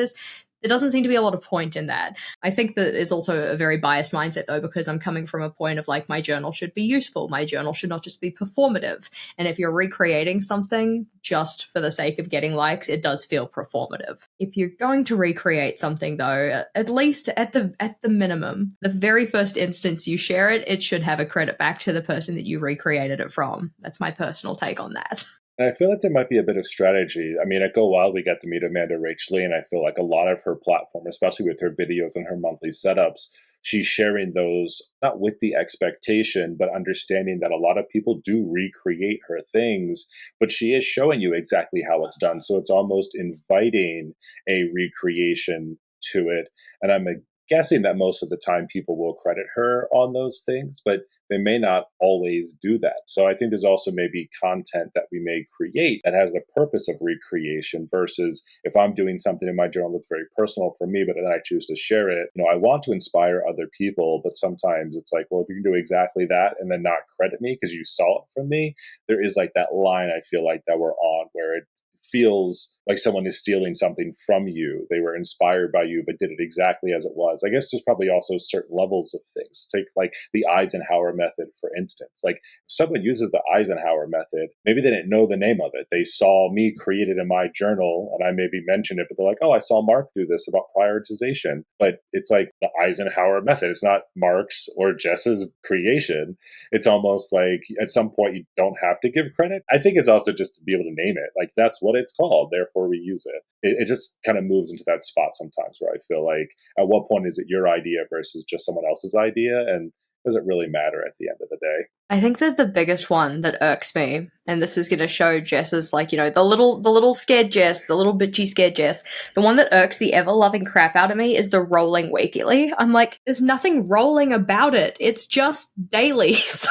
there doesn't seem to be a lot of point in that. I think that is also a very biased mindset though, because I'm coming from a point of like, my journal should be useful. My journal should not just be performative. And if you're recreating something just for the sake of getting likes, it does feel performative. If you're going to recreate something though, at least at the minimum, the very first instance you share it, it should have a credit back to the person that you recreated it from. That's my personal take on that. And I feel like there might be a bit of strategy. I mean, at Go Wild, we got to meet Amanda Rachel, and I feel like a lot of her platform, especially with her videos and her monthly setups, she's sharing those not with the expectation, but understanding that a lot of people do recreate her things, but she is showing you exactly how it's done. So it's almost inviting a recreation to it. And I'm guessing that most of the time people will credit her on those things, but they may not always do that. So I think there's also maybe content that we may create that has the purpose of recreation versus if I'm doing something in my journal that's very personal for me, but then I choose to share it. I want to inspire other people, but sometimes it's like, well, if you can do exactly that and then not credit me because you saw it from me, there is like that line I feel like that we're on where it feels like someone is stealing something from you. They were inspired by you, but did it exactly as it was. I guess there's probably also certain levels of things. Take like the Eisenhower method, for instance. Like if someone uses the Eisenhower method, maybe they didn't know the name of it. They saw me create it in my journal and I maybe mentioned it, but they're like, oh, I saw Mark do this about prioritization. But it's like the Eisenhower method. It's not Mark's or Jess's creation. It's almost like at some point you don't have to give credit. I think it's also just to be able to name it. Like that's what it's called. Therefore, we use it. It just kind of moves into that spot sometimes where I feel like at what point is it your idea versus just someone else's idea? And does it really matter at the end of the day? I think that the biggest one that irks me, and this is going to show Jess's like, the little scared Jess, the little bitchy scared Jess, the one that irks the ever-loving crap out of me is the rolling weekly. I'm like, there's nothing rolling about it. It's just daily. So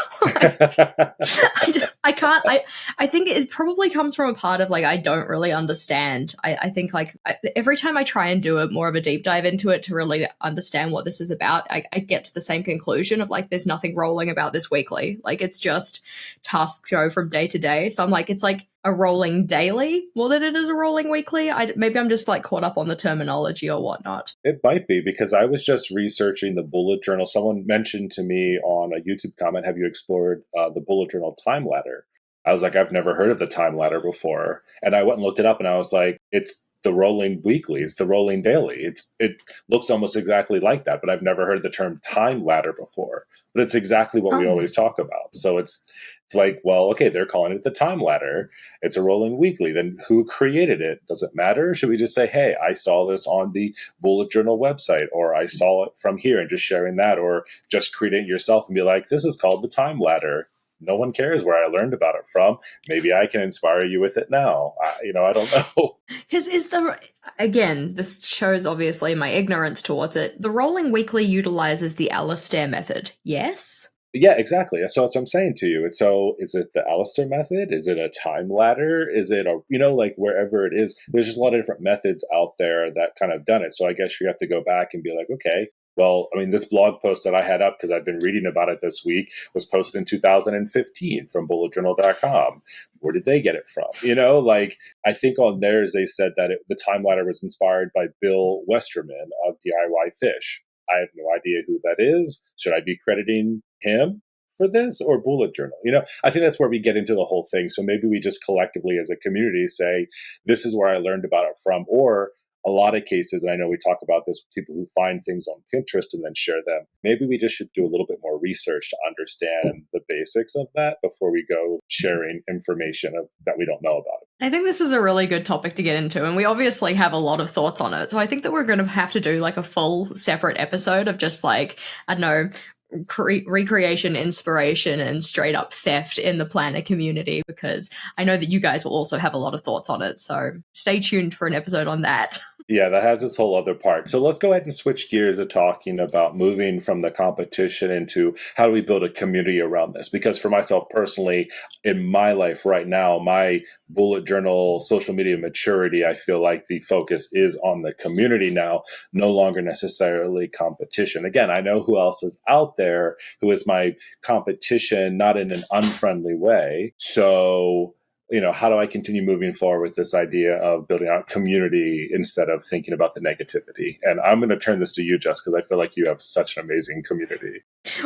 I can't, I think it probably comes from a part of like, I don't really understand. I think like every time I try and do it more of a deep dive into it to really understand what this is about, I get to the same conclusion of like, there's nothing rolling about this weekly. Like it's just tasks go from day to day. So I'm like, it's like a rolling daily more than it is a rolling weekly. Maybe I'm just like caught up on the terminology or whatnot. It might be because I was just researching the bullet journal. Someone mentioned to me on a YouTube comment, have you explored the bullet journal time ladder? I was like, I've never heard of the time ladder before. And I went and looked it up and I was like, it's the rolling weekly, it's the rolling daily. It looks almost exactly like that, but I've never heard the term time ladder before. But it's exactly what we always talk about. So it's like, well, okay, they're calling it the time ladder. It's a rolling weekly. Then who created it? Does it matter? Should we just say, hey, I saw this on the bullet journal website, or I saw it from here and just sharing that, or just create it yourself and be like, this is called the time ladder. No one cares where I learned about it from. Maybe I can inspire you with it now. I don't know. Because again, this shows obviously my ignorance towards it. The rolling weekly utilizes the Alistair method. Yes? Yeah, exactly. So that's what I'm saying to you. So is it the Alistair method? Is it a time ladder? Is it like wherever it is, there's just a lot of different methods out there that kind of done it. So I guess you have to go back and be like, okay, well, I mean, this blog post that I had up, because I've been reading about it this week, was posted in 2015 from bulletjournal.com. Where did they get it from? I think on theirs, they said that the time ladder was inspired by Bill Westerman of DIY Fish. I have no idea who that is. Should I be crediting him for this or bullet journal? I think that's where we get into the whole thing. So maybe we just collectively as a community say, this is where I learned about it from, or a lot of cases, and I know we talk about this with people who find things on Pinterest and then share them. Maybe we just should do a little bit more research to understand the basics of that before we go sharing information that we don't know about it. I think this is a really good topic to get into, and we obviously have a lot of thoughts on it. So I think that we're going to have to do like a full separate episode of just like, I don't know, recreation, inspiration, and straight up theft in the planner community, because I know that you guys will also have a lot of thoughts on it. So stay tuned for an episode on that. Yeah, that has this whole other part. So let's go ahead and switch gears to talking about moving from the competition into how do we build a community around this? Because for myself personally, in my life right now, my bullet journal social media maturity, I feel like the focus is on the community now, no longer necessarily competition. Again, I know who else is out there who is my competition, not in an unfriendly way. So how do I continue moving forward with this idea of building out community instead of thinking about the negativity? And I'm going to turn this to you, Jess, because I feel like you have such an amazing community.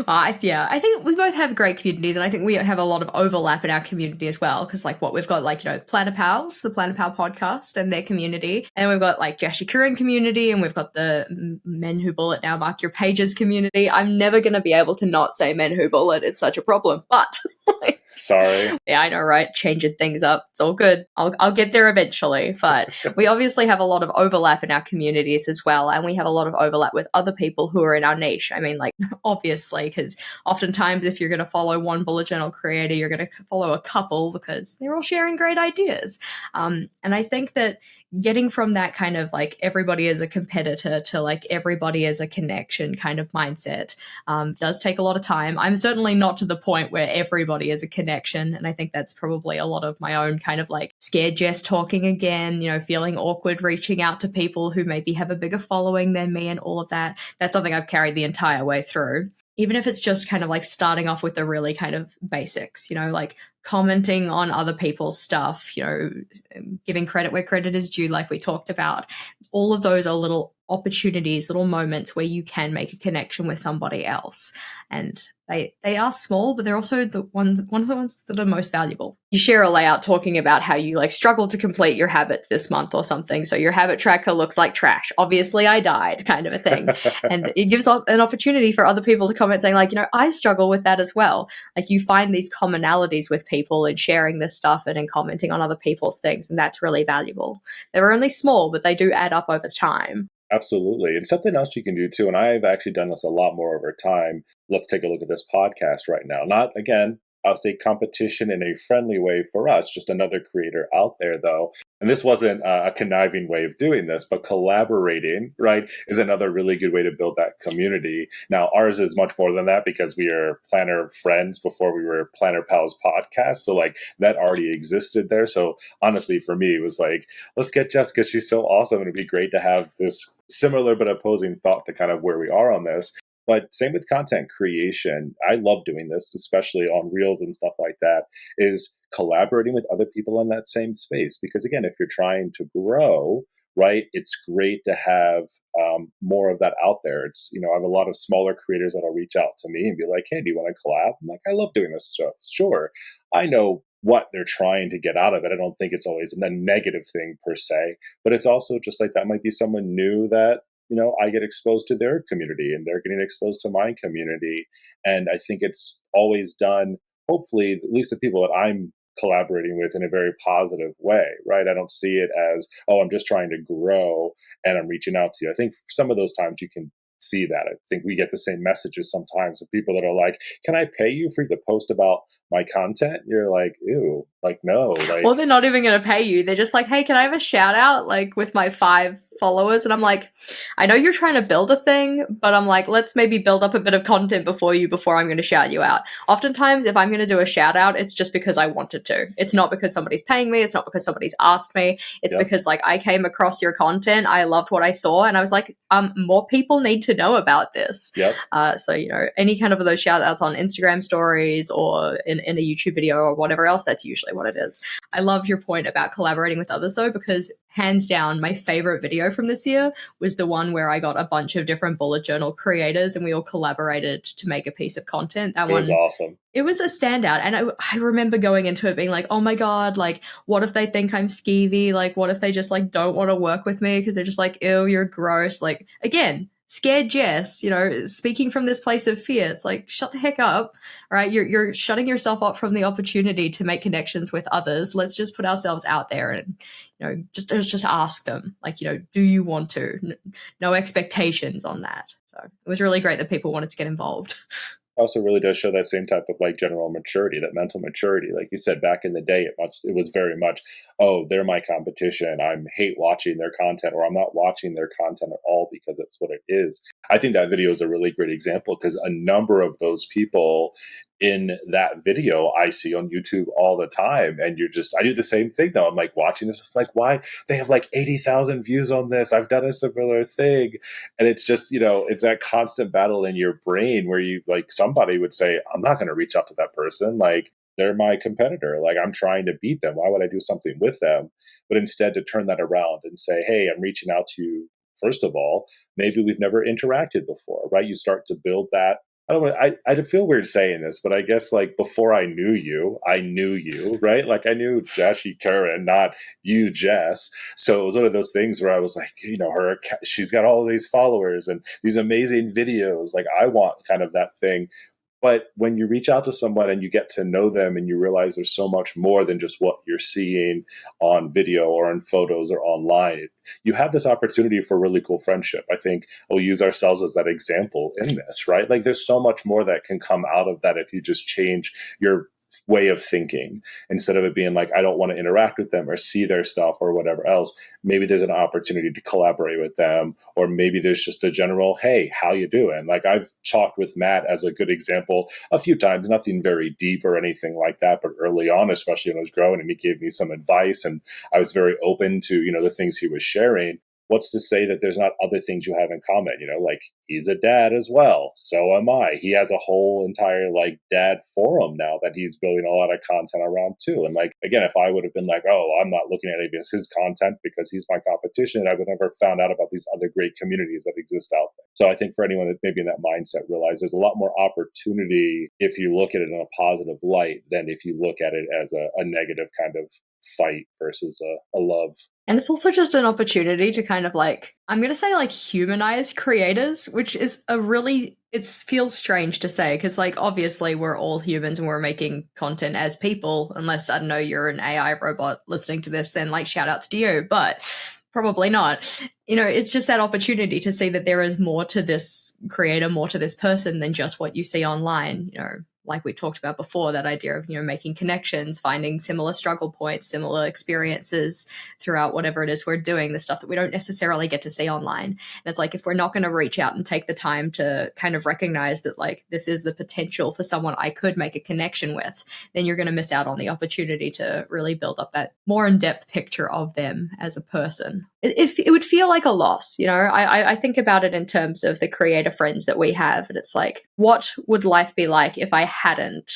I think we both have great communities, and I think we have a lot of overlap in our community as well. Because we've got Planner Pals, the Planner Pal podcast, and their community, and we've got Josh Curran community, and we've got the Men Who Bullet Now Mark Your Pages community. I'm never going to be able to not say Men Who Bullet. It's such a problem, but. Sorry. Yeah, I know, right? Changing things up. It's all good. I'll get there eventually. But we obviously have a lot of overlap in our communities as well. And we have a lot of overlap with other people who are in our niche. I mean, obviously, because oftentimes if you're going to follow one bullet journal creator, you're going to follow a couple because they're all sharing great ideas. And I think that getting from that kind of everybody is a competitor to everybody is a connection kind of mindset does take a lot of time. I'm certainly not to the point where everybody is a connection, and I think that's probably a lot of my own kind of scared Jess talking again, feeling awkward reaching out to people who maybe have a bigger following than me and all of that. That's something I've carried the entire way through. Even if it's just kind of starting off with the really kind of basics, commenting on other people's stuff, giving credit where credit is due, like we talked about. All of those are little opportunities, little moments where you can make a connection with somebody else. And they are small, but they're also one of the ones that are most valuable. You share a layout talking about how you struggle to complete your habits this month or something. So your habit tracker looks like trash. Obviously I died, kind of a thing. And it gives an opportunity for other people to comment saying I struggle with that as well. You find these commonalities with people in sharing this stuff and in commenting on other people's things. And that's really valuable. They're only small, but they do add up over time. Absolutely. And something else you can do too, and I've actually done this a lot more over time. Let's take a look at this podcast right now. Not, again, I'll say competition in a friendly way for us, just another creator out there though. And this wasn't a conniving way of doing this, but collaborating, right, is another really good way to build that community. Now, ours is much more than that because we are Planner friends before we were Planner Pals podcast. So that already existed there. So honestly, for me, it was let's get Jessica. She's so awesome. And it'd be great to have this similar but opposing thought to kind of where we are on this. But same with content creation. I love doing this, especially on Reels and stuff like that, is collaborating with other people in that same space. Because again, if you're trying to grow, right, it's great to have more of that out there. It's, I have a lot of smaller creators that'll reach out to me and be like, hey, do you want to collab? I'm like, I love doing this stuff. Sure. I know what they're trying to get out of it. I don't think it's always a negative thing per se, but it's also just that might be someone new that I get exposed to their community and they're getting exposed to my community. And I think it's always done, hopefully, at least the people that I'm collaborating with in a very positive way, right? I don't see it as, oh, I'm just trying to grow and I'm reaching out to you. I think some of those times you can see that. I think we get the same messages sometimes with people that are like, can I pay you for you to post about my content? You're like, ew, no. Well, they're not even going to pay you. They're just like, hey, can I have a shout out with my 5 followers? And I'm like, I know you're trying to build a thing, but I'm like, let's maybe build up a bit of content before I'm going to shout you out. Oftentimes, if I'm going to do a shout out, it's just because I wanted to. It's not because somebody's paying me. It's not because somebody's asked me. It's because I came across your content. I loved what I saw. And I was like, more people need to know about this. Yep. So, any kind of those shout outs on Instagram stories or in a YouTube video or whatever else, that's usually what it is. I love your point about collaborating with others though, because hands down, my favorite video from this year was the one where I got a bunch of different bullet journal creators and we all collaborated to make a piece of content. That one was awesome. It was a standout. And I remember going into it being like, oh my God, what if they think I'm skeevy? What if they just don't want to work with me because they're just ew, you're gross. Again, scared Jess, speaking from this place of fear. It's shut the heck up, right? You're shutting yourself up from the opportunity to make connections with others. Let's just put ourselves out there and, just ask them, do you want to? No expectations on that. So it was really great that people wanted to get involved. Also really does show that same type of like general maturity, that mental maturity. Like you said, back in the day, it was very much, oh, they're my competition. I hate watching their content, or I'm not watching their content at all because it's what it is. I think that video is a really great example because a number of those people in that video I see on YouTube all the time. And I do the same thing though. I'm like watching this, I'm like, why? They have like 80,000 views on this. I've done a similar thing. And it's just, it's that constant battle in your brain where you like somebody would say, I'm not going to reach out to that person. Like they're my competitor. Like I'm trying to beat them. Why would I do something with them? But instead to turn that around and say, hey, I'm reaching out to you. First of all, maybe we've never interacted before, right? You start to build that. I feel weird saying this, but I guess like before I knew you, right? Like I knew Jashi Curran, not you, Jess. So it was one of those things where I was like, she's got all of these followers and these amazing videos. Like I want kind of that thing. But when you reach out to someone and you get to know them and you realize there's so much more than just what you're seeing on video or in photos or online, you have this opportunity for really cool friendship. I think we'll use ourselves as that example in this, right? Like there's so much more that can come out of that if you just change your way of thinking instead of it being like I don't want to interact with them or see their stuff or whatever else. Maybe there's an opportunity to collaborate with them, or maybe there's just a general, hey, how you doing? Like I've talked with Matt as a good example a few times, nothing very deep or anything like that, but early on, especially when I was growing, and he gave me some advice and I was very open to the things he was sharing. What's to say that there's not other things you have in common? Like he's a dad as well. So am I. He has a whole entire like dad forum now that he's building a lot of content around too. And like, again, if I would have been like, oh, I'm not looking at any of his content because he's my competition, I would never found out about these other great communities that exist out there. So I think for anyone that maybe in that mindset, realize there's a lot more opportunity if you look at it in a positive light than if you look at it as a negative kind of fight versus a love. And it's also just an opportunity to kind of like, I'm going to say like humanize creators, which is it feels strange to say because like obviously we're all humans and we're making content as people, unless, I don't know, you're an AI robot listening to this, then like shout outs to you, but probably not. It's just that opportunity to see that there is more to this creator, more to this person than just what you see online, like we talked about before, that idea of, making connections, finding similar struggle points, similar experiences throughout whatever it is we're doing, the stuff that we don't necessarily get to see online. And it's like, if we're not going to reach out and take the time to kind of recognize that like this is the potential for someone I could make a connection with, then you're going to miss out on the opportunity to really build up that more in-depth picture of them as a person. It would feel like a loss, I think about it in terms of the creator friends that we have, and it's like, what would life be like if I hadn't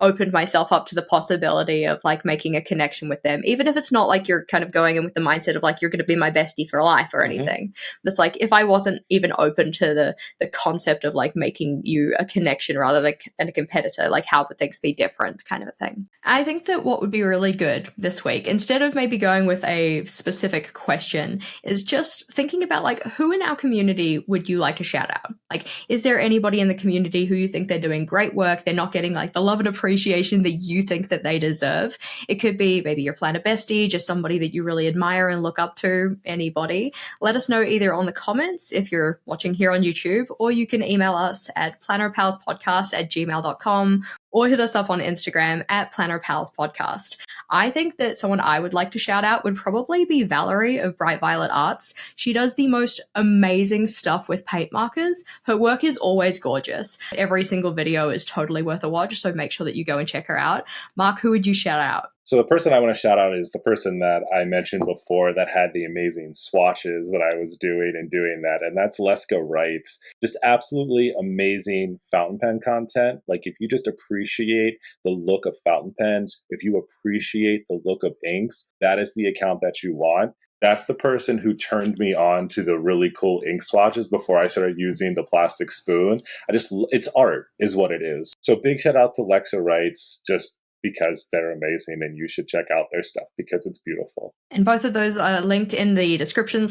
opened myself up to the possibility of like making a connection with them, even if it's not like you're kind of going in with the mindset of like you're going to be my bestie for life or anything. But it's like, if I wasn't even open to the concept of like making you a connection rather than a competitor, like how would things be different, kind of a thing. I think that what would be really good this week, instead of maybe going with a specific question, is just thinking about like, who in our community would you like to shout out? Like, is there anybody in the community who you think they're doing great work, they're not getting like the love and appreciation that you think that they deserve? It could be maybe your planner bestie, just somebody that you really admire and look up to, anybody. Let us know either on the comments if you're watching here on YouTube, or you can email us at plannerpalspodcast@gmail.com, or hit us up on Instagram at plannerpalspodcast. I think that someone I would like to shout out would probably be Valorie of Bright Violet Arts. She does the most amazing stuff with paint markers. Her work is always gorgeous. Every single video is totally worth a watch, so make sure that you go and check her out. Mark, who would you shout out? So the person I want to shout out is the person that I mentioned before that had the amazing swatches that I was doing that. And that's Leska Wrights. Just absolutely amazing fountain pen content. Like if you just appreciate the look of fountain pens, if you appreciate the look of inks, that is the account that you want. That's the person who turned me on to the really cool ink swatches before I started using the plastic spoon. It's art is what it is. So big shout out to Lexa Wrights, just because they're amazing and you should check out their stuff because it's beautiful. And both of those are linked in the description /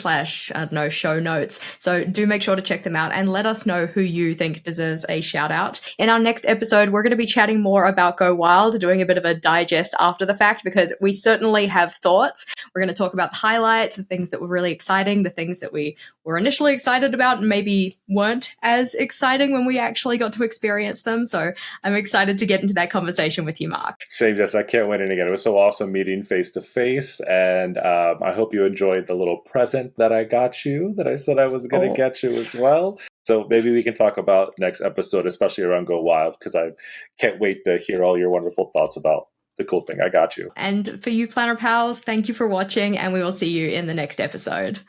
show notes. So do make sure to check them out and let us know who you think deserves a shout out. In our next episode, we're going to be chatting more about Go Wild, doing a bit of a digest after the fact, because we certainly have thoughts. We're going to talk about the highlights, the things that were really exciting, the things that we were initially excited about and maybe weren't as exciting when we actually got to experience them. So I'm excited to get into that conversation with you, Mark. Same, Jess. I can't wait. And again, it was so awesome meeting face to face. And I hope you enjoyed the little present that I got you, that I said I was going to get you as well. So maybe we can talk about next episode, especially around Go Wild, because I can't wait to hear all your wonderful thoughts about the cool thing I got you. And for you, Planner Pals, thank you for watching, and we will see you in the next episode.